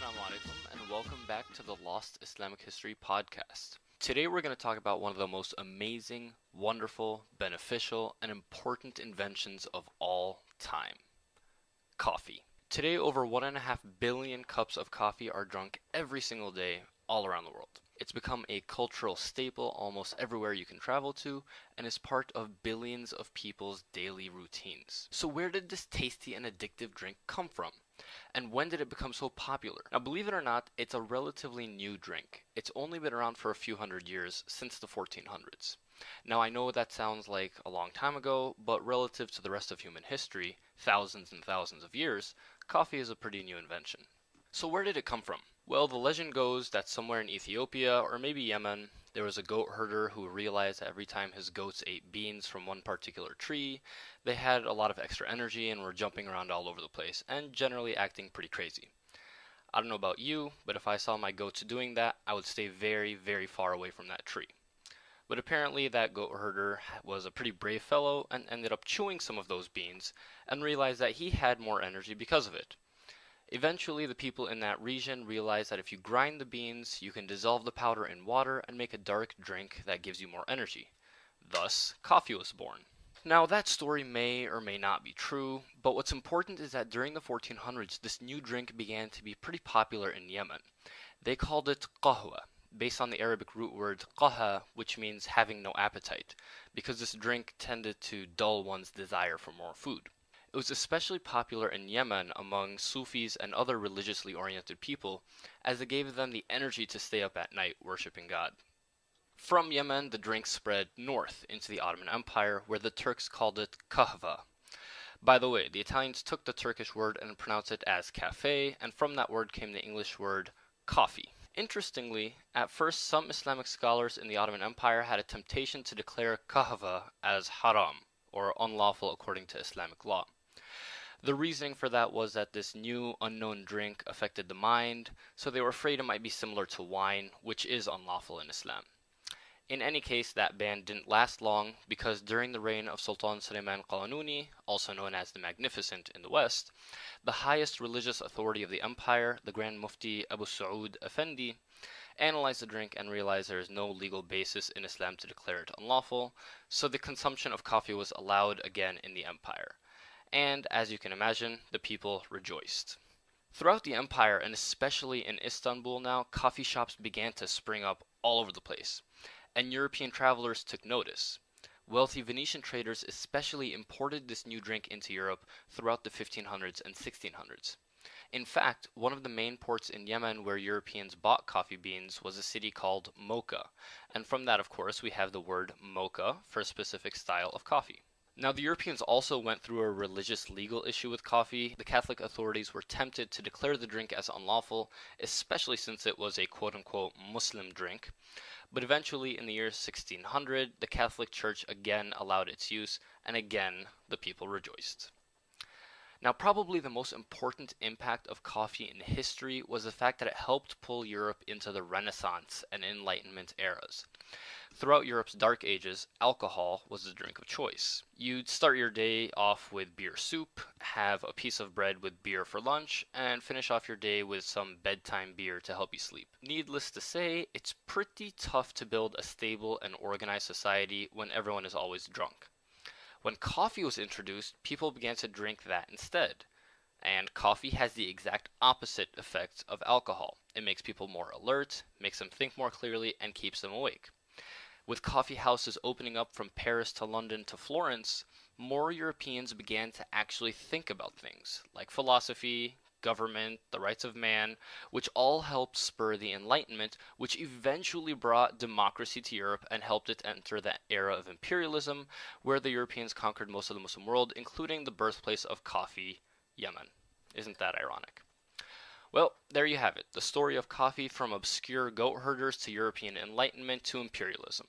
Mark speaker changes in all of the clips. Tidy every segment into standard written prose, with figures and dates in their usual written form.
Speaker 1: Assalamu alaikum and welcome back to the Lost Islamic History podcast. Today we're going to talk about one of the most amazing, wonderful, beneficial, and important inventions of all time. Coffee. Today over 1.5 billion cups of coffee are drunk every single day all around the world. It's become a cultural staple almost everywhere you can travel to and is part of billions of people's daily routines. So where did this tasty and addictive drink come from? And when did it become so popular? Now, believe it or not, it's a relatively new drink. It's only been around for a few hundred years, since the 1400s. Now, I know that sounds like a long time ago, but relative to the rest of human history, thousands and thousands of years, coffee is a pretty new invention. So where did it come from? Well, the legend goes that somewhere in Ethiopia, or maybe Yemen, there was a goat herder who realized that every time his goats ate beans from one particular tree, they had a lot of extra energy and were jumping around all over the place, and generally acting pretty crazy. I don't know about you, but if I saw my goats doing that, I would stay very, very far away from that tree. But apparently that goat herder was a pretty brave fellow and ended up chewing some of those beans and realized that he had more energy because of it. Eventually, the people in that region realized that if you grind the beans, you can dissolve the powder in water and make a dark drink that gives you more energy. Thus, coffee was born. Now, that story may or may not be true, but what's important is that during the 1400s, this new drink began to be pretty popular in Yemen. They called it qahwa, based on the Arabic root word qaha, which means having no appetite, because this drink tended to dull one's desire for more food. It was especially popular in Yemen among Sufis and other religiously oriented people, as it gave them the energy to stay up at night worshipping God. From Yemen, the drink spread north into the Ottoman Empire, where the Turks called it kahva. By the way, the Italians took the Turkish word and pronounced it as cafe, and from that word came the English word coffee. Interestingly, at first some Islamic scholars in the Ottoman Empire had a temptation to declare kahva as haram, or unlawful according to Islamic law. The reasoning for that was that this new unknown drink affected the mind, so they were afraid it might be similar to wine, which is unlawful in Islam. In any case, that ban didn't last long, because during the reign of Sultan Suleiman Qalanuni, also known as the Magnificent in the West, the highest religious authority of the empire, the Grand Mufti Abu Saud Effendi, analyzed the drink and realized there is no legal basis in Islam to declare it unlawful, so the consumption of coffee was allowed again in the empire. And, as you can imagine, the people rejoiced. Throughout the empire, and especially in Istanbul now, coffee shops began to spring up all over the place, and European travelers took notice. Wealthy Venetian traders especially imported this new drink into Europe throughout the 1500s and 1600s. In fact, one of the main ports in Yemen where Europeans bought coffee beans was a city called Mocha, and from that, of course, we have the word mocha for a specific style of coffee. Now, the Europeans also went through a religious legal issue with coffee. The Catholic authorities were tempted to declare the drink as unlawful, especially since it was a quote-unquote Muslim drink. But eventually, in the year 1600, the Catholic Church again allowed its use, and again, the people rejoiced. Now, probably the most important impact of coffee in history was the fact that it helped pull Europe into the Renaissance and Enlightenment eras. Throughout Europe's Dark Ages, alcohol was the drink of choice. You'd start your day off with beer soup, have a piece of bread with beer for lunch, and finish off your day with some bedtime beer to help you sleep. Needless to say, it's pretty tough to build a stable and organized society when everyone is always drunk. When coffee was introduced, people began to drink that instead. And coffee has the exact opposite effect of alcohol. It makes people more alert, makes them think more clearly, and keeps them awake. With coffee houses opening up from Paris to London to Florence, more Europeans began to actually think about things like philosophy, government, the rights of man, which all helped spur the Enlightenment, which eventually brought democracy to Europe and helped it enter that era of imperialism, where the Europeans conquered most of the Muslim world, including the birthplace of coffee, Yemen. Isn't that ironic? Well, there you have it, the story of coffee from obscure goat herders to European Enlightenment to imperialism.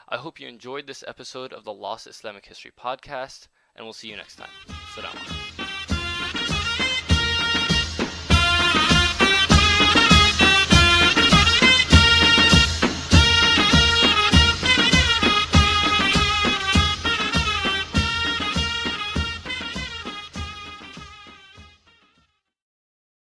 Speaker 1: I hope you enjoyed this episode of the Lost Islamic History podcast, and we'll see you next time. Salam alaikum.